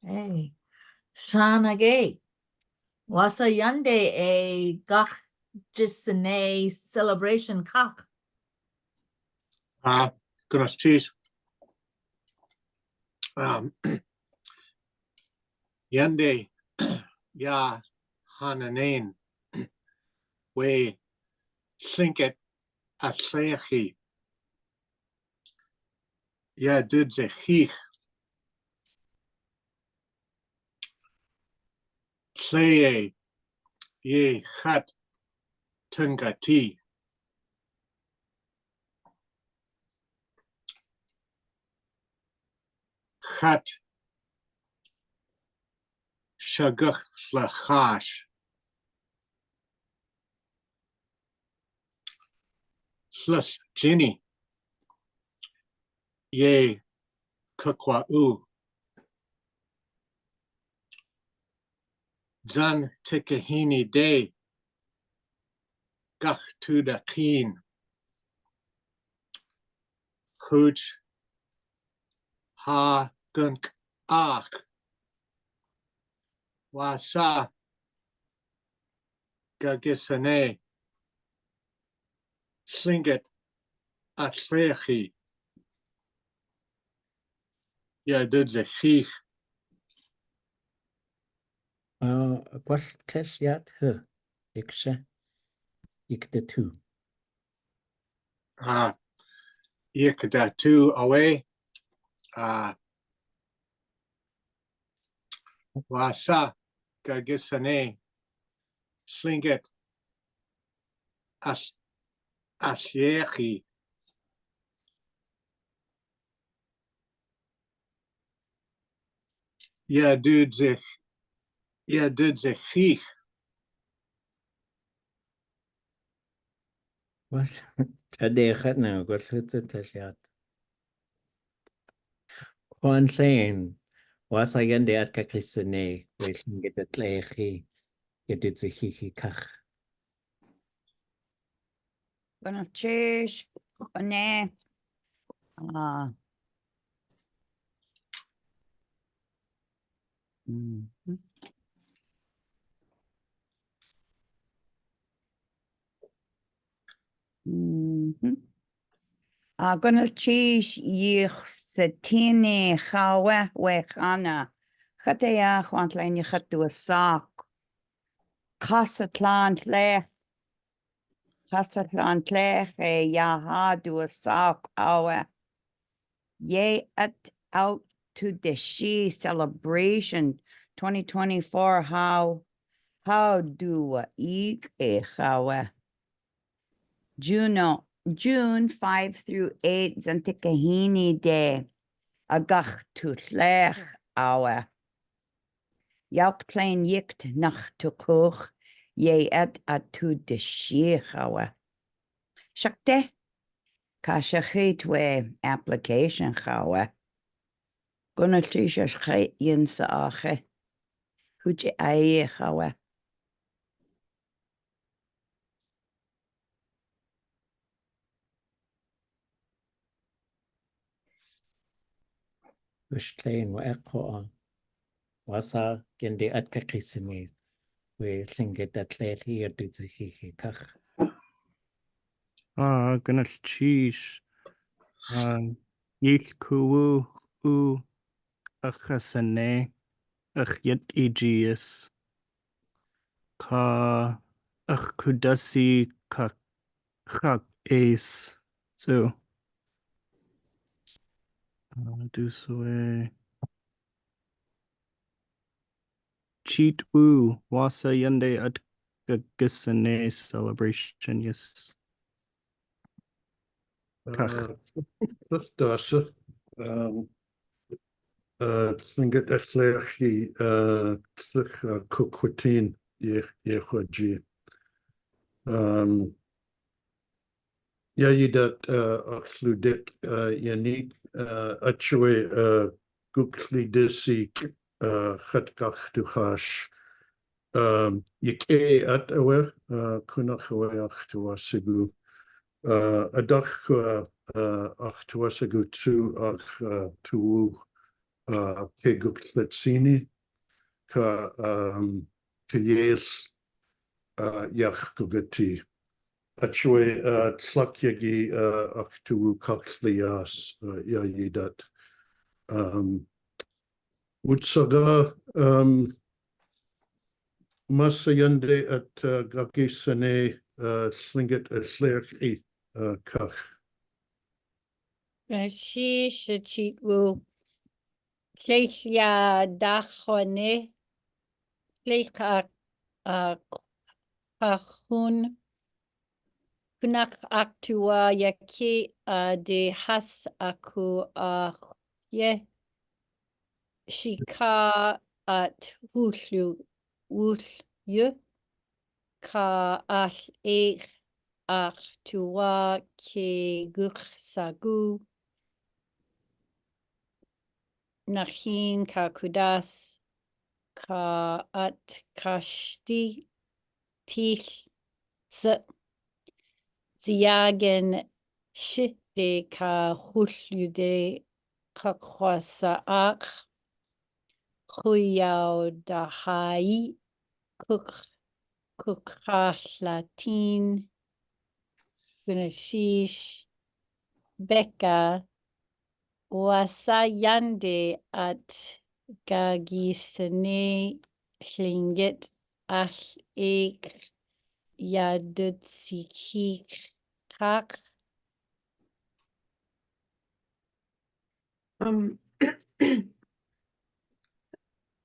Hey, Shanagay. Wasa yánde gach isanéi celebration kach. Goodness, cheese. Yánde ya hananein we Lingít al'eix yawdudzixeex al'eix ye chat tungati chat shagach lachash plus Ginny ye kukwa zan tikahini day gach to the keen Wooch ha gunk ach wasa gagisanéi Lingít al'eix yawdudzixeex Gwalltesiad Iksha Ikdatu. Yikdatu away wasa gagisanéi Lingít al'eix yawdudzixeex Well, Tadechat now, Gwalltesiad. Juan Lane was I yánde ʼatk we Lingít al'eix yawdudzixeex kach. Buenos cheese. One. Gonna cheese ye satine chawe we chana. Chatea want line you chat to a sock. Casatlan lech. Casatlan lech ya ha do a sock awe. Ye at out to the she celebration 2024 how do ʼatudli.átk chawe. June 5 through 8 Zantikahini Day agach tutlech awe. Yauk plain yikt nach tukuch ye et a'tuddzixeex awe. Shakte kashachit we application chawe. Gonna tisha schait yin sa ache. Huche aie chawe. Lane wa echo wasa yánde ʼatk we Lingít al'eix yawdudzixeex kach. Goodness, cheese. Yil kuwu isanéi yawdudzixeex ka kudasi ka al'eix so cheat wasa yánde ʼatk celebration yes. Dasa Lingít al'eix kukwatin yehuji. Yayidat achludik yanik achwe gukli Dísi chatkach duchash. Yike at awe kunach awe ach tuasigu. Adach ach tuasigu tu ach tu ke gukletsini ka yes yach gugati. Achwe tlak yagi aktu kaklias yayidat. Utsaga masa yánde at gagisane Lingít al'eix kach. She cheat woo. Kleislia dachone. Kleika kachun. Kunak actua yaki de has aku ye. Shika at wulyu ka al'eix actua ke sagu. Nachin ka kudas ka at kashti tich ziagen shite ka huljude ka kwasa Huyao dahai kukhaslatin Gunashish Becca Wasa yánde at gagisane Lingít al'eix yawdudzixeex.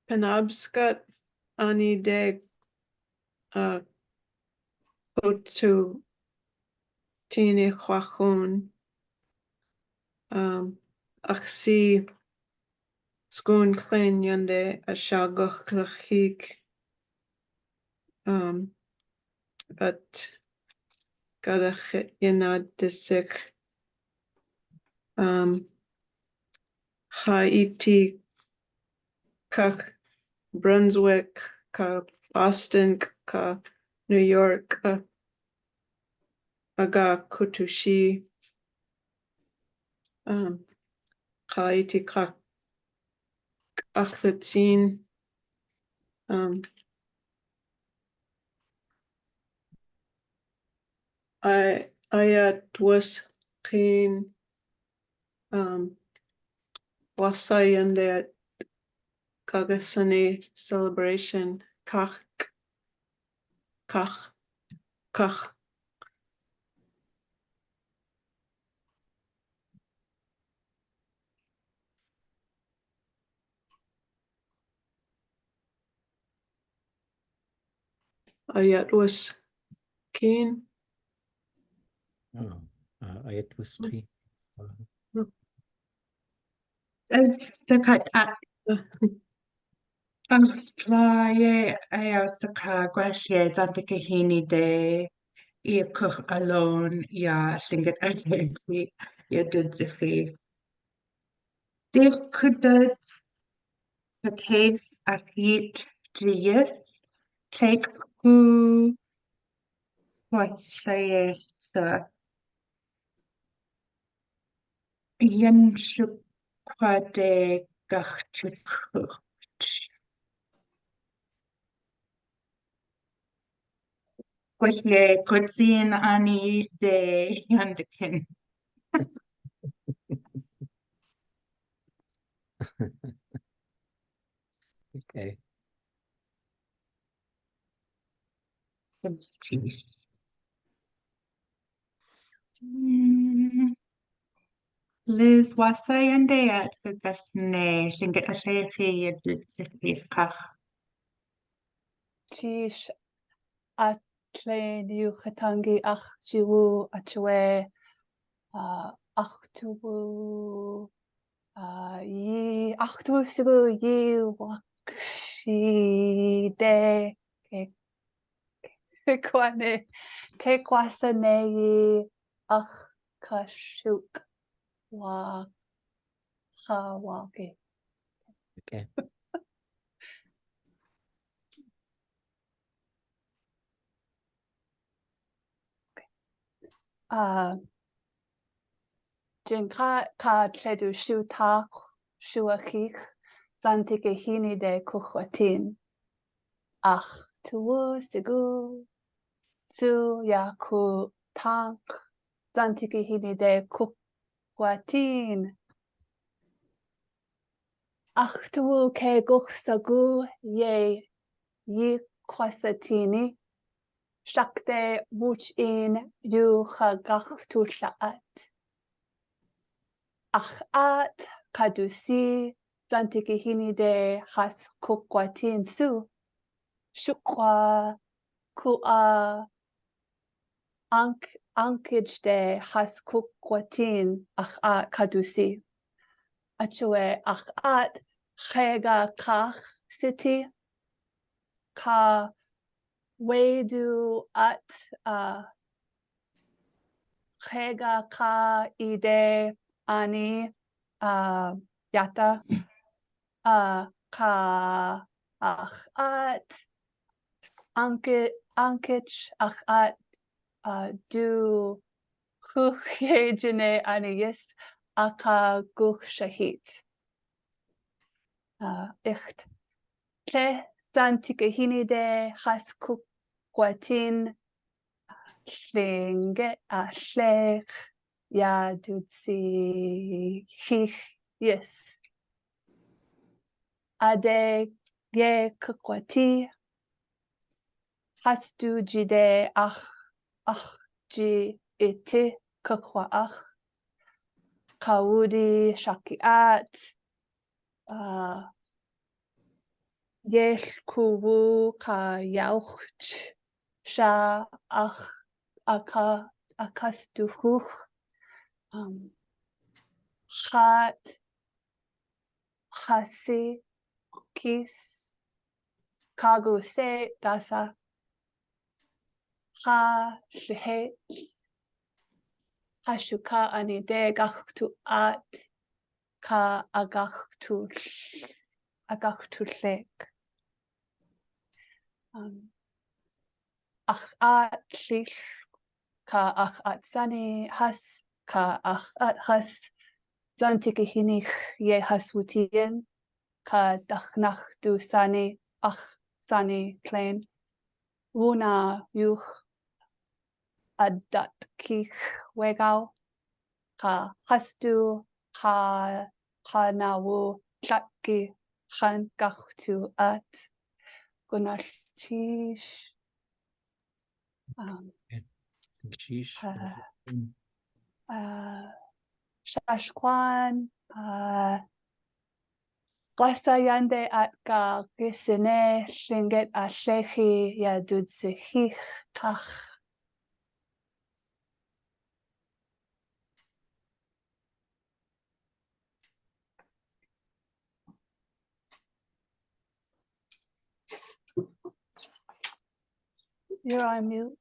Penobscot ani de otu tini chwachun ach si sgwn clein yánde a siagoch glachig at gadach yándudzixeex Haiti kach Brunswick ka Boston ka New York aga kutushi Haiti kach achlatin I was keen wasa yánde Gagasane celebration kach ayat was keen Ayat was three. As the cut at Fly as the car gracias at the kahini de cook alone ya Lingít al'eix yawdudzixeex. Dave could the case of heat yes take who what say the yen quade gachtuk. Gwelle gwtsin ani de yandekin. Okay. Liz wasa yánde at gagasane Lingít al'eix yawdudzixeex. Tish atle niu chatangi ach jiwu achwe achtuwu yi achtuwu sigu yi wakshi de ke kwasanei ach kashuk wa hawaki. Okay. Jin ka tledu shiu tak shuachich zantike hini de kuchwatin. Ach tuwu sigu su yaku tank zantike hini de kuchwatin. Ach tuwu ke guchsagu ye kwasatini. Shakte Wooch in yu chagach at kadusi zantikihini de has kukwatin su. Shukwa kua ankij de has kukwatin at kadusi. Achue at chega kach city ka wedu at chega ka ide ani yata ka at ankich at du huchjene aniis aka guch shahit. Echt. Tle zantike hini de has kukwatin Lingít al'eix yawdudzixeex. Ade ye kukwati hastu jide ach ji iti kukwaach kawudi shakiat yel kuwu ka yawch sha ach akastuhuch chat chasi kis kagu se dasa ha shhe hashuka anide gachtu at ka agachtu lek. Ach at lich ka ach at sani has ka ach at has zantike hinich ye haswutien ka dachnach du sani ach sani plain wuna yuch adat kich wegau ka hastu ka nawu tlaki chan gachtu at gunal chish Sheesh. Shashkwan, yánde ʼatk Lingít al'eix yawdudzixeex. You're on mute.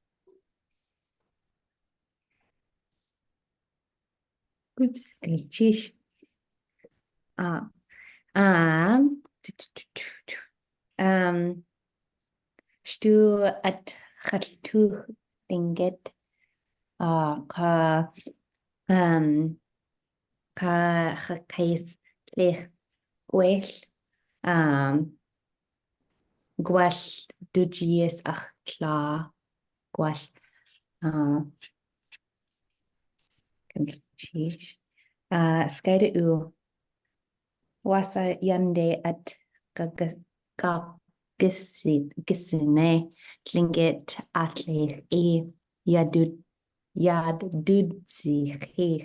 Oops, glitchish. Stu at chaltu Lingít ka chakais lech gwell gwell dwgis ach cla gwell glitchish. Skyde u wasa yánde at gisine Lingít al'eix yawdudzixeex.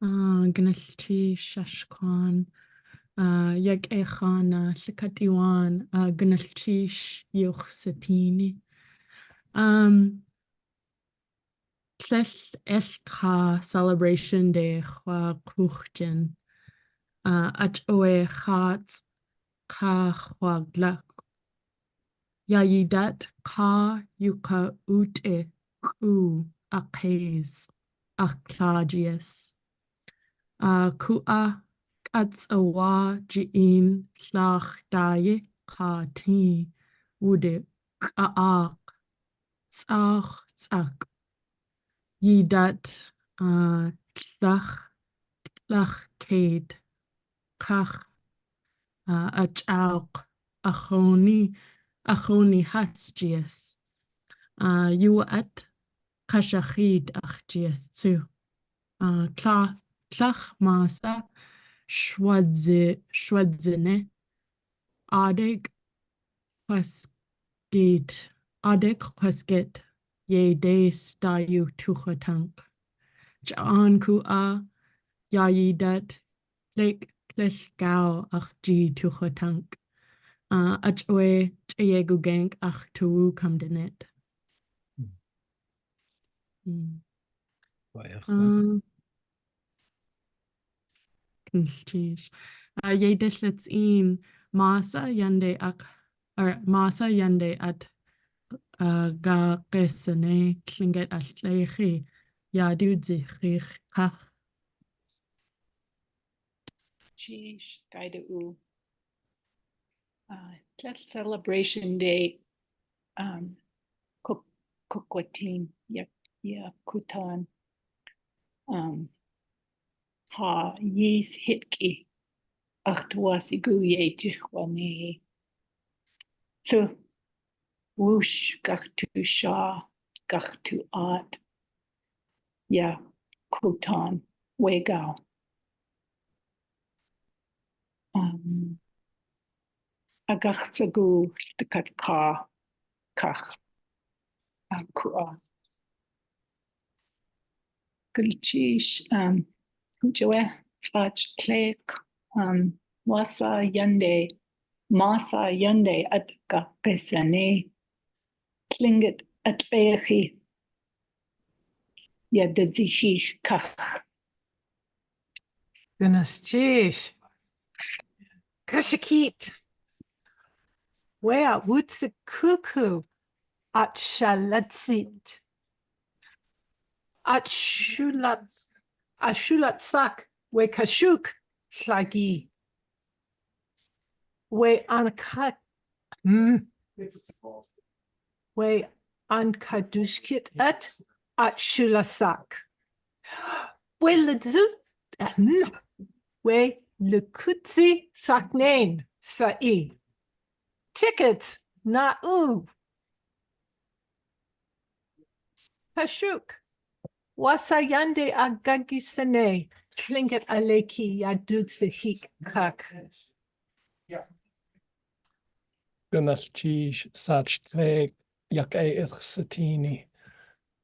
Gnalchi Shashkwan Yag Echana Likatiwan Gnalchish Yuch Satini Tlech Elka celebration de Chwa Kuchten at Oe Chat Ka Chwaglak Yayidat Ka Yuka Ute Ku Akez Aklagius Kua Kats Awa Jiin Tlach Daye Ka Ti Wude Kaak Tzach Yidat Tlach Slachcade. Kach. Achauq. Achoni hasgies. Yuat. Kashachid achgies too. Tlach masa. Schwadzene. Adeg. Quasgate. Adeg quasget. Ye de stayu tuchatank. Jaan ku a. Yayidat. Lek kleshgao ach ji tuchatank. Ach oe tjegu gank ach tu kam denet. Jeez. Ye dislets in masa yande masa yande at ga gesene klinget al'eix yawdudzixeex. Jeez, skaida u. That celebration day, kukwatin, ya kutan, ha yis hitki, achtuasigu ye jichwane. So, wooch, gachtu sha, gachtu at, ya kutan, wegao. Agachsagu, the ka, kach, kua. Gulchish, Joe, Fach Tlek, Wasa Yande, Martha Yande at Gapesane, Lingít al'eix, yawdudzixeex kach. Yawdudzixeex. Kashakit. Wea wutzikuku at shalatzit. At shulatzak we kashuk shlagi. We ankat we ankadushkit at shulasak. We ledzut we lekutzi saknein sa'i. Tickets na u. Kashuk. Wasa yánde agagisane. Lingít al'eix yawdudzixeex kak. Gunal'eix sa'ch ya'ke'ich satini.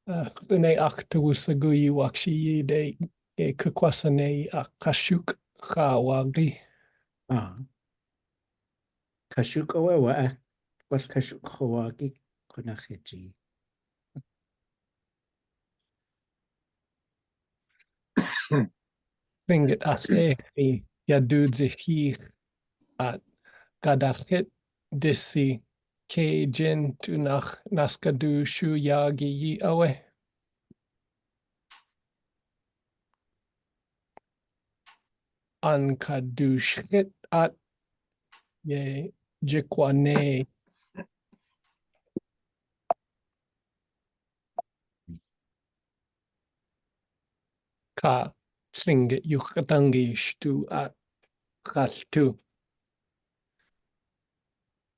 Gune achtuusagu wakshi yide ye kukwasane kashuk chawagi. Kashuk owe was kashuk chawagi kunacheji. Lingít al'eix yawdudzixeex at gadachit Dísi Cajun tunach naskadu shu yagi yi awe. Ankadushit at ye jikwane. Ka Lingít yuchatangi shtu at chaltu.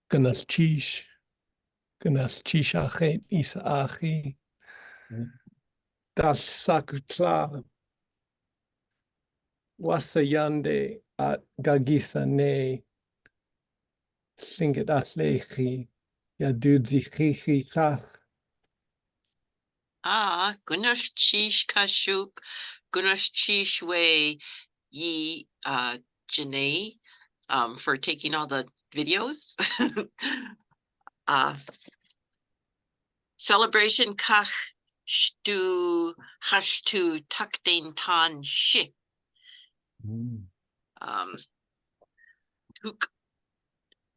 Gunal'eix achet isa achi. Dal sakutla. Wasa yande at gagisane. Lingít al'eix yawdudzixeex kach. Gunal'eix kashuk, gunal'eix we ye Janae for taking all the videos. Celebration kach shtu hashtu takdein tan shi.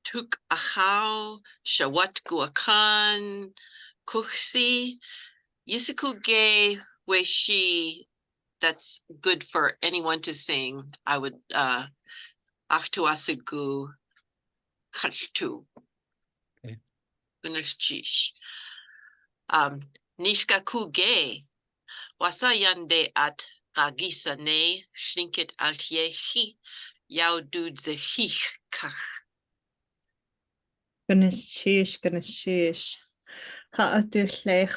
Tuk achau shawat guakan kuchsi yisiku ge we shi. That's good for anyone to sing. I would achtuasigu hashtu. Gunal'eix. Nishka kuge wasa yande at isanéi, Lingít al'eix, yawdudzixeex. Gonna ʼatudli.átk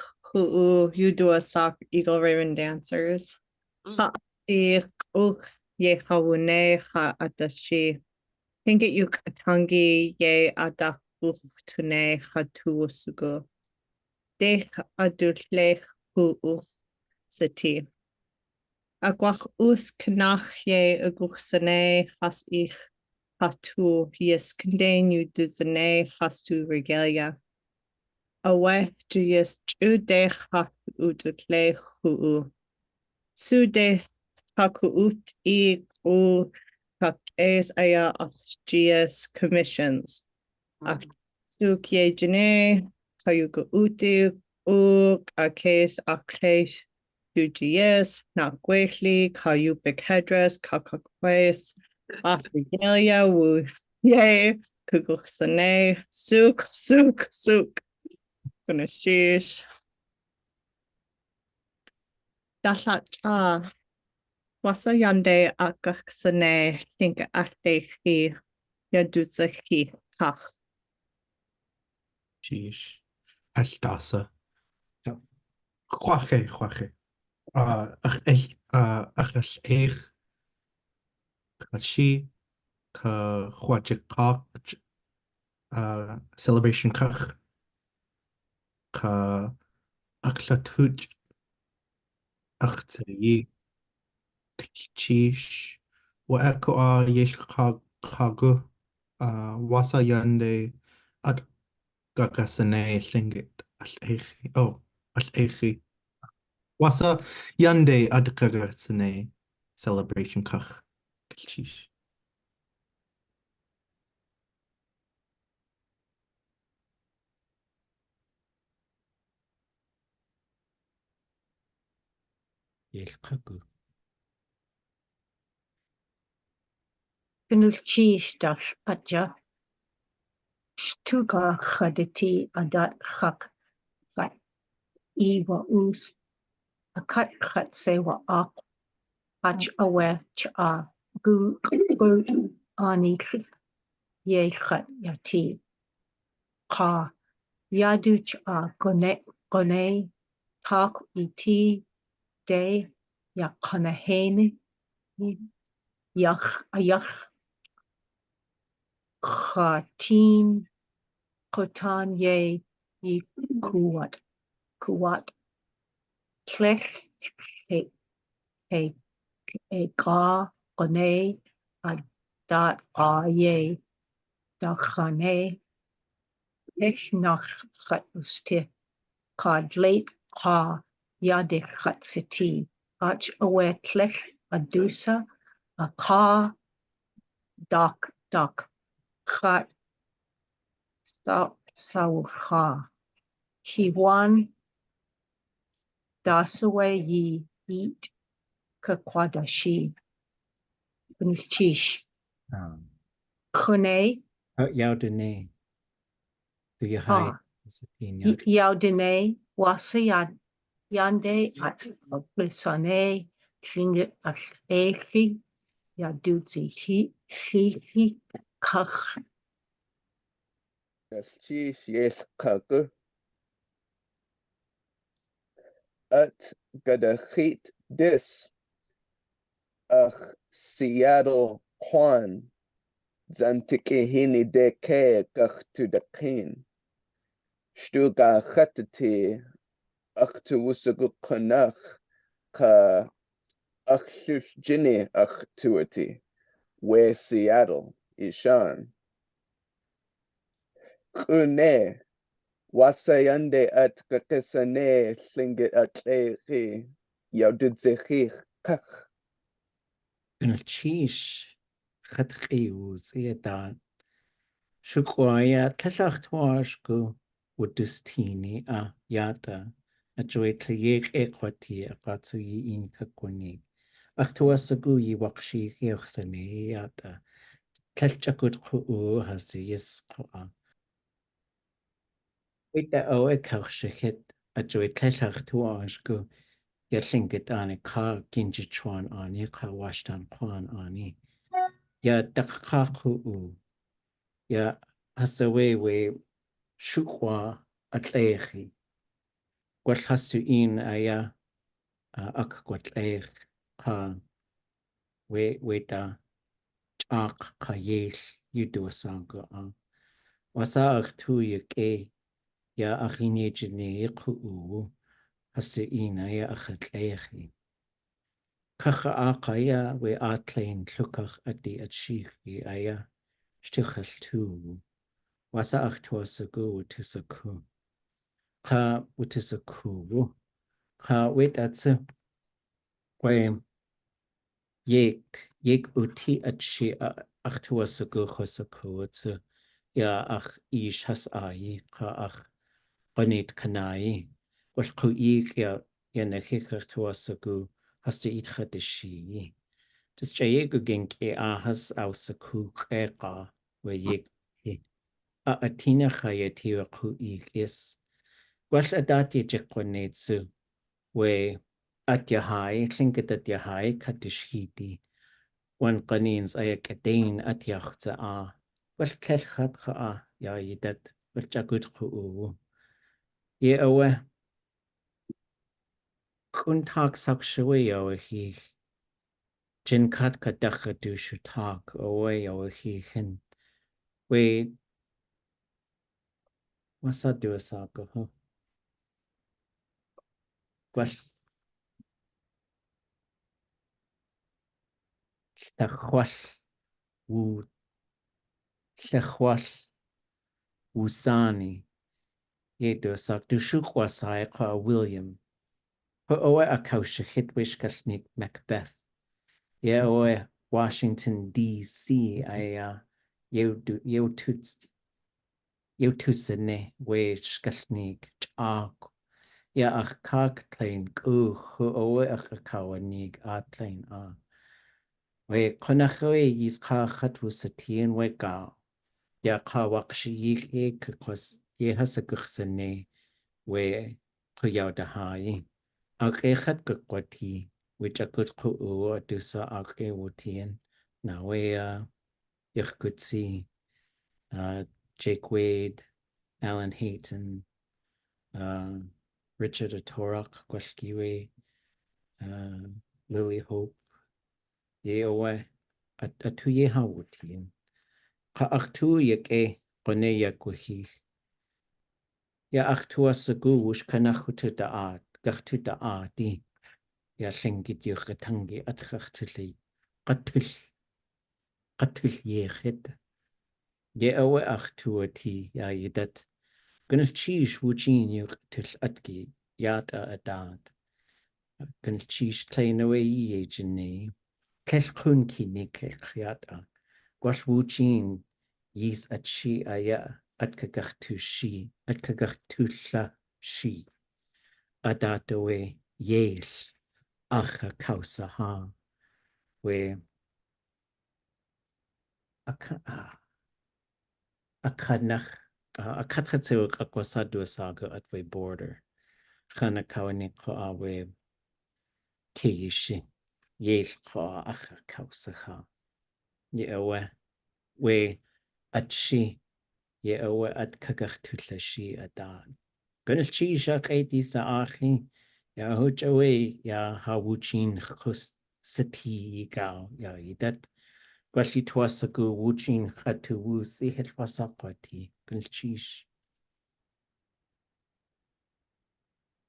yawdudzixeex Eagle Raven Dancers. S'eek yawdudzixeex ʼatudli. Lingít yawdudzixeex ye adakuchtune hatusugu. De a'atudli S'eek. Agwach knach ye isanéi S'eek hatu yesknden yawdudzixeex hastu regalia. Awe jude a'atudli. Sude hakuut al'eix al'eix commissions. S'eek ye jene kayuguuti al'eix al'eix yawdudzixeex nakweli kayubekedres kakakwes regalia wu ye kugusanéi S'eek. Gonna sheesh. Dalat wasa yánde isanéi Lingít al'eix yawdudzixeex. Sheesh. Dasa. Chwache. Al'eix. She ka chwajikak celebration kach ka aklatut a'sanéi chish wa eko yesh kagu wasa yánde at gagasanéi Lingít al'eix. Al'eix. Wasa yánde at gagasanéi celebration kach chish. Yelkagu. Gynulchis adja. Stuga chaditi adat chak fat iwa us. A cut sewa ak. Ach awe cha gu ani ye chat yati. Ka yadu cha gone tak iti de ya kanahene yach Khatin Kotan ye kuwat klech e ka gone adat ye da khane ech nach khat uste ka dleit ka yade khat siti ach awe klech adusa a ka dak khat Sauha. He won Dasawe ye eat Kakwadashi. Chish. Kune. Yawdudzixeex. Do you hide? Yawdudzixeex wasayad yánde isanéi Lingít al'eix yawdudzixeex kach. Yes, kagu. At gadachit dis. Seattle Kwan. Zantikihini de ke gach to the kin. Stuga chatati. Tu wusugu kanach. Ka shush jini tuati. We Seattle. Ishan. Kune. Wasayande at gagasanéi Lingít al'eix yawdudzixeex kach. Gynulchis chatchius edan. Shukwaya tlachtuashku wudustini a yata. A joy tlieg equati a katsuyi in kakuni. Achtuasagu yi wakshi yoxane yata. Tlachakut ku hasi yes koa. Wita o e kaushahit a joy tlachtuashku. ya Lingít ani ka ginjichuan ani ka washtan kwan ani ya dakkaku ya hasawe we shukwa al'eix gwell hastu un aya ac gwell ka we da ach ka yell yawdudzixeex an wasa ach tu ye ya achine jine ku hastu un aya ach al'eix Cacha aqaya we atlein llwcach ydi at S'eek aya stichel tu. Wasa ach tuas y gw tis y cw. Ca wytis y cw. Ca wed at sy. Gwe yeg uti at si ach tuas y gw chos y cw at sy. Ya ach ish has ai ca ach gynid cynau. Wel cw ig ya nechich ach tuas y gw has di idcha dy si. Dus jayeg gink ahas aus y cwch we yeg a atina chaya tira cw ig is. Gwell a dati jekwaned su we at yahai, Lingít at yahai kadishhidi. Wan qanins ayak adain at yachtza a. Well kelchat ka ya yidat well jagud ku ye awe kuntak sakshwe o hi jin kat ka dacha dushu tak away o hi hin we wasa do saka huh gwell llachwall wu llachwall wusani ye do sak dushu kwasai ka William ho oe a kausha hitwish kalnik Macbeth ye oe Washington D.C. I yawdudzixeex we skalnik ʼatk ya ach kag klein guch ho oe ach kawanig atlein a we konachoe yis ka chatwu satien we ga ya ka wakshi kos ye hasaguchsene we kuyaw da hai ag echat gukwati which a good ku dusa ag wotien na we ich could see Jake Wade, Alan Hayton, Richard Atorok, Gwashkiwe, Lily Hope, Yeowe, a tu ye hawutien. Ka ach tu yek qone yakwahi. Ya ach tu asagu wush kanachutu da art, gachtu da arti. Ya Lingít yuchatangi at gachtuli. Qatul yechit. Ye awe ach tu ati ya yidat. Gynnal chis wwchin yw tyll adgi yada a dad. Gynnal chis klein o ei jynnu. Cell cwn cynig cech yada. Gwall wwchin yis at si a ya at cagach tu si. At cagach tu la si. A dad o e yell ach a cawsa ha. We a cadnach a cadchatewg a gwasadw saga at we border. Chana kawanik ko a we keishi yell ko ach a cawsa ha. Ye awe we at si ye awe at cagach tutla si a dan. Gynnal chi siach eidi sa achi ya hwch awe ya ha wwchin chus sati I gael ya I dat gwalli twas a gw wwchin chatu wu si het wasaqati gynnal chish.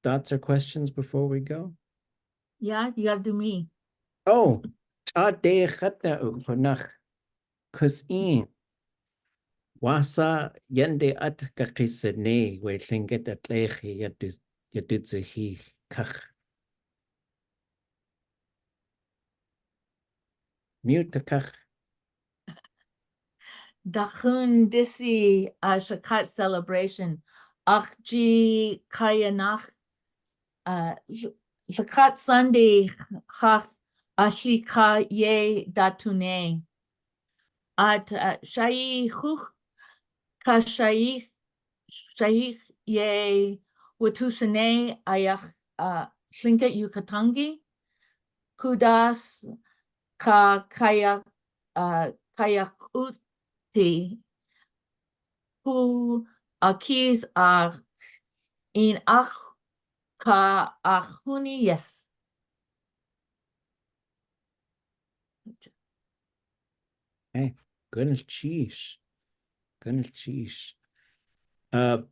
Thoughts or questions before we go? Yeah, you gotta do me. Oh, ta de chatna ook vannacht. Cus een. Wasa yánde at kakisane we Lingít al'eix yawdudzixeex kach. Mute kach. Dachun Dísi Shakat celebration. Achji Kayanach Shakat Sunday Hach Ashika Ye Datune. At Shaichuch Kashaich Ye Watusane Ayach Lingít yukatangi. Kudas ka kayak uti. Hu akis in ach ka achuni yes. Hey, goodness cheese. Goodness cheese. And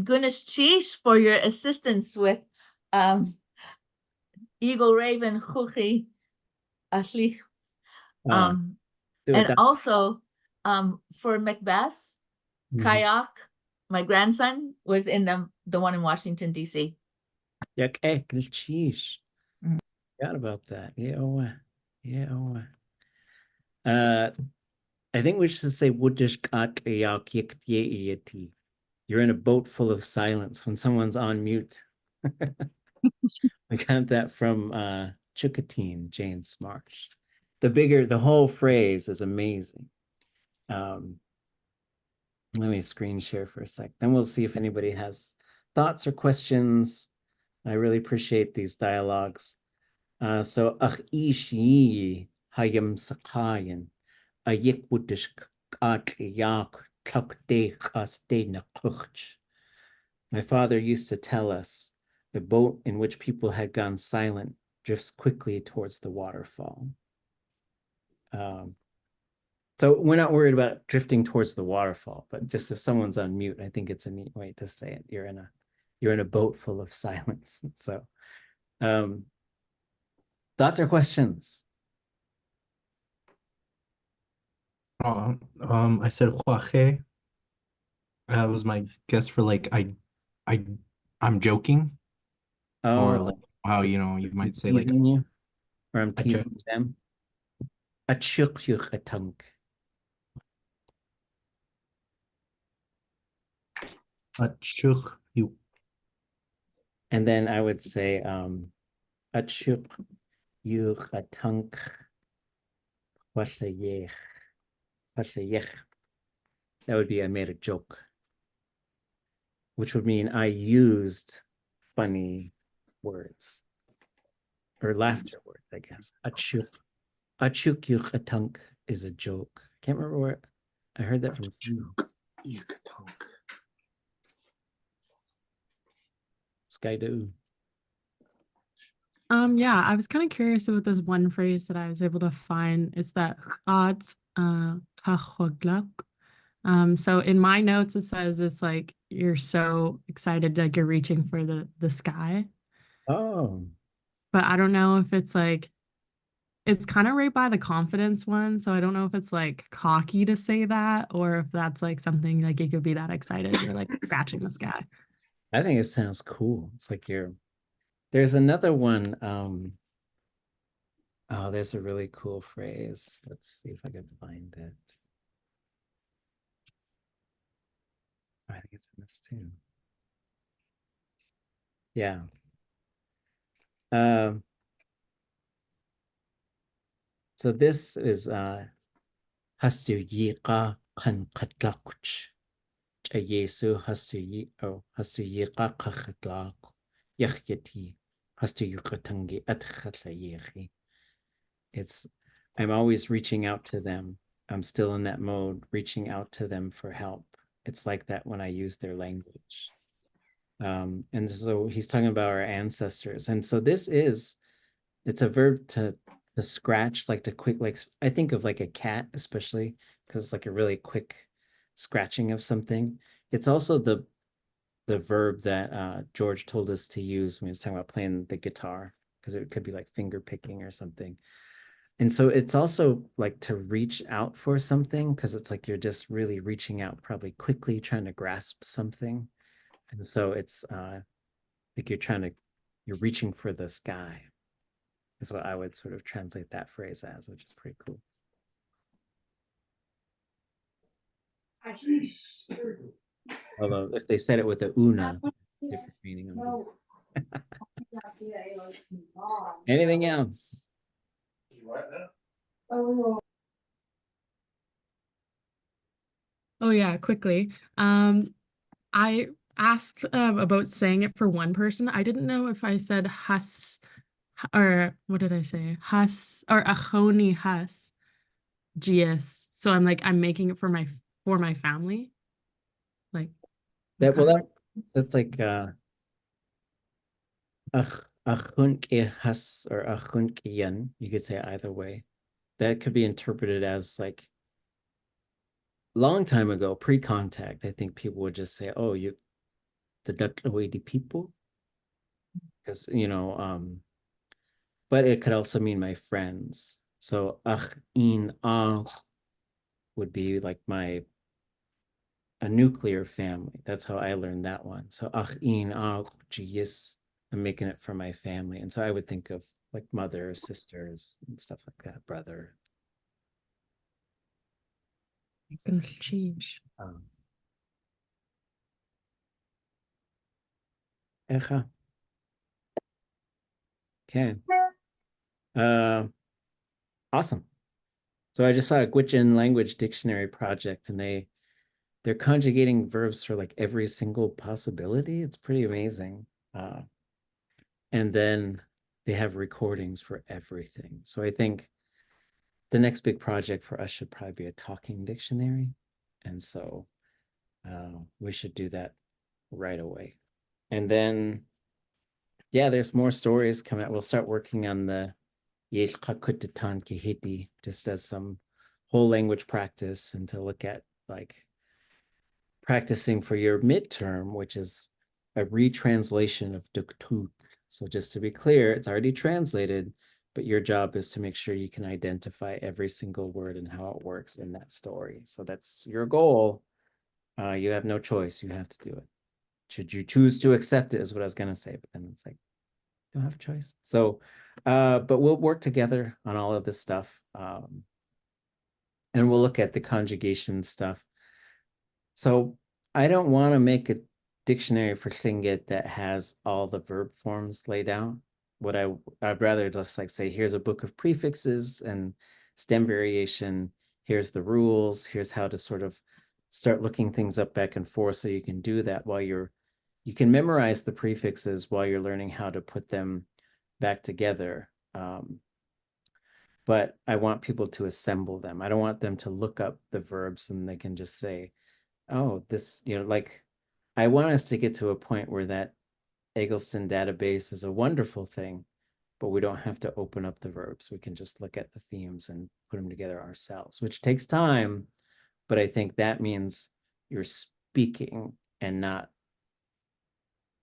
goodness cheese for your assistance with Eagle Raven Chuchi Ashlich. And also for Macbeth, Kayak, my grandson, was in the one in Washington, D.C. Yeah, goodness cheese. Forgot about that. Yeah, yeah. I think we should say you're in a boat full of silence when someone's on mute. I got that from Chukatine, Jane Smarsh. The whole phrase is amazing. Let me screen share for a sec. Then we'll see if anybody has thoughts or questions. I really appreciate these dialogues. So al'eix yi hayam sakayan ayik wudish yak My father used to tell us the boat in which people had gone silent drifts quickly towards the waterfall. So we're not worried about drifting towards the waterfall, but just if someone's on mute, I think it's a neat way to say it. You're in a boat full of silence. So thoughts or questions? I said huaje. That was my guess for like I'm joking. Or like wow, you know, you might say like you, or I'm teasing them. A'tudli.átk. you. And then I would say a'tudli.átk wasayech. That would be I made a joke, which would mean I used funny words or laughter words, I guess. A'tudli.átk is a joke. I can't remember where I heard that from. Skydo. Yeah, I was kind of curious about this one phrase that I was able to find. It's that so in my notes it says it's like you're so excited, like you're reaching for the sky. Oh. But I don't know if it's like it's kind of right by the confidence one, so I don't know if it's like cocky to say that or if that's like something like you could be that excited you're like scratching the sky. I think it sounds cool. It's like there's another one. Oh, there's a really cool phrase. Let's see if I can find it. I think it's in this too. Yeah. So this is hastu yiqa kan qatlaqch. Yesu hastu yiqa qatlaq. Yakhyati hastu yuqatangi atkhatlayehi. I'm always reaching out to them. I'm still in that mode, reaching out to them for help. It's like that when I use their language. And so he's talking about our ancestors. And so it's a verb to scratch, like to quick, like I think of like a cat, especially because it's like a really quick scratching of something. It's also the verb that George told us to use when he was talking about playing the guitar, because it could be like finger picking or something. And so it's also like to reach out for something, because it's like you're just really reaching out, probably quickly trying to grasp something. And so it's like you're reaching for the sky, is what I would sort of translate that phrase as, which is pretty cool. Although if they said it with a una, different meaning. Anything else? Oh yeah, quickly. asked about saying it for one person. I didn't know if I said has or what did I say? Has or achoni has GS. So I'm like, I'm making it for my family. Like that. Well, that's like achunk has or achunk yan. You could say either way. That could be interpreted as like long time ago, pre-contact. I think people would just say, "Oh, you, the Dutlawady people," because but it could also mean my friends. So ach in would be like a nuclear family. That's how I learned that one. So ach in yes, I'm making it for my family. And so I would think of like mother, sisters, and stuff like that, brother. Gonna change. Echa. Okay. Awesome. So I just saw a Gwich'in language dictionary project, and they're conjugating verbs for like every single possibility. It's pretty amazing. And then they have recordings for everything. So I think the next big project for us should probably be a talking dictionary. And so we should do that right away. And then, yeah, there's more stories coming out. We'll start working on the just as some whole language practice and to look at like practicing for your midterm, which is a retranslation of duktut. So just to be clear, it's already translated, but your job is to make sure you can identify every single word and how it works in that story. So that's your goal. You have no choice. You have to do it. Should you choose to accept it is what I was going to say, but then it's like, don't have a choice. So, but we'll work together on all of this stuff. And we'll look at the conjugation stuff. So I don't want to make a dictionary for Lingít that has all the verb forms laid out. I'd rather just like say, here's a book of prefixes and stem variation. Here's the rules. Here's how to sort of start looking things up back and forth. So you can do that while you can memorize the prefixes while you're learning how to put them back together. But I want people to assemble them. I don't want them to look up the verbs and they can just say, oh, this, like I want us to get to a point where that Eggleston database is a wonderful thing, but we don't have to open up the verbs. We can just look at the themes and put them together ourselves, which takes time. But I think that means you're speaking and not,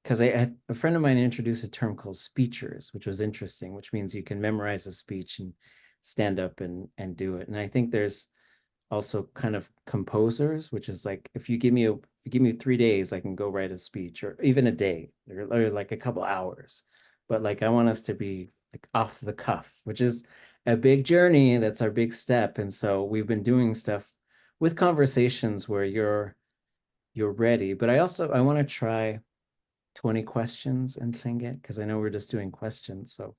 because a friend of mine introduced a term called speechers, which was interesting, which means you can memorize a speech and stand up and do it. And I think there's also kind of composers, which is like, if you give me 3 days, I can go write a speech, or even a day, or like a couple hours. But like, I want us to be like off the cuff, which is a big journey. That's our big step. And so we've been doing stuff with conversations where you're ready. But I want to try 20 questions in Lingít, because I know we're just doing questions. So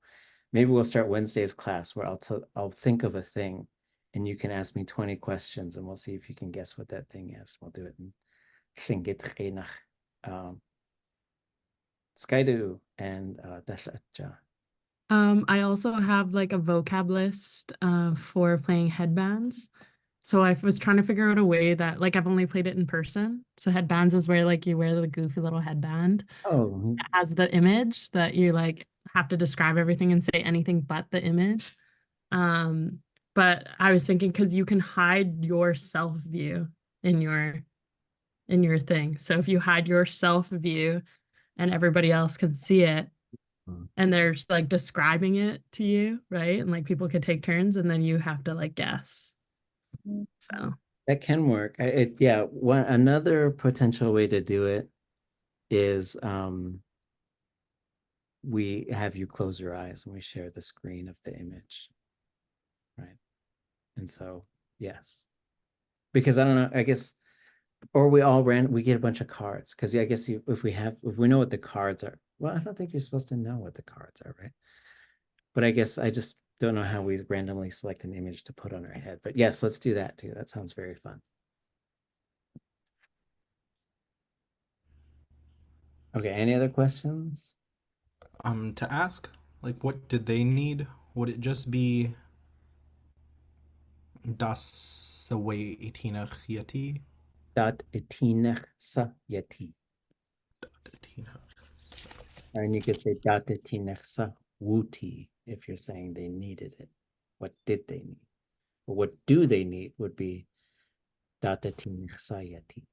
maybe we'll start Wednesday's class where I'll think of a thing and you can ask me 20 questions and we'll see if you can guess what that thing is. We'll do it in Lingít Skaidu and Dashacha. I also have like a vocab list for playing headbands. So I was trying to figure out a way that, like, I've only played it in person. So headbands is where like you wear the goofy little headband. Oh. It has the image that you like have to describe everything and say anything but the image. But I was thinking, because you can hide your self view in your thing. So if you hide your self view and everybody else can see it, and they're just like describing it to you, right? And like people could take turns and then you have to like guess. So that can work. Another potential way to do it is we have you close your eyes and we share the screen of the image, right? And so, yes, because I don't know, I guess, or we get a bunch of cards, because I guess if we know what the cards are, well, I don't think you're supposed to know what the cards are, right? But I guess I just don't know how we randomly select an image to put on our head. But yes, let's do that too. That sounds very fun. Okay, any other questions? To ask, like, what did they need? Would it just be das away 18ach yeti? Dat etinech sa yeti. And you could say dat etinech sa wuti if you're saying they needed it. What did they need? But what do they need would be dat etinech sa yeti.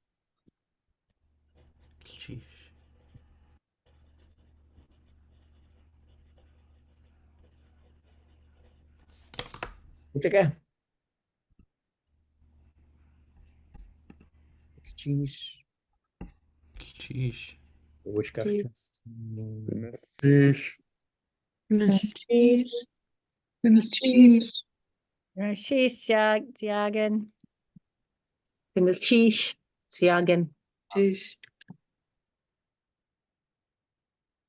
Sheesh. It's okay. Sheesh. Sheesh. Which got Sheesh. test? Sheesh. Cheese. Cheese. Cheese, Jagen. Sheesh. Siagen. Cheese.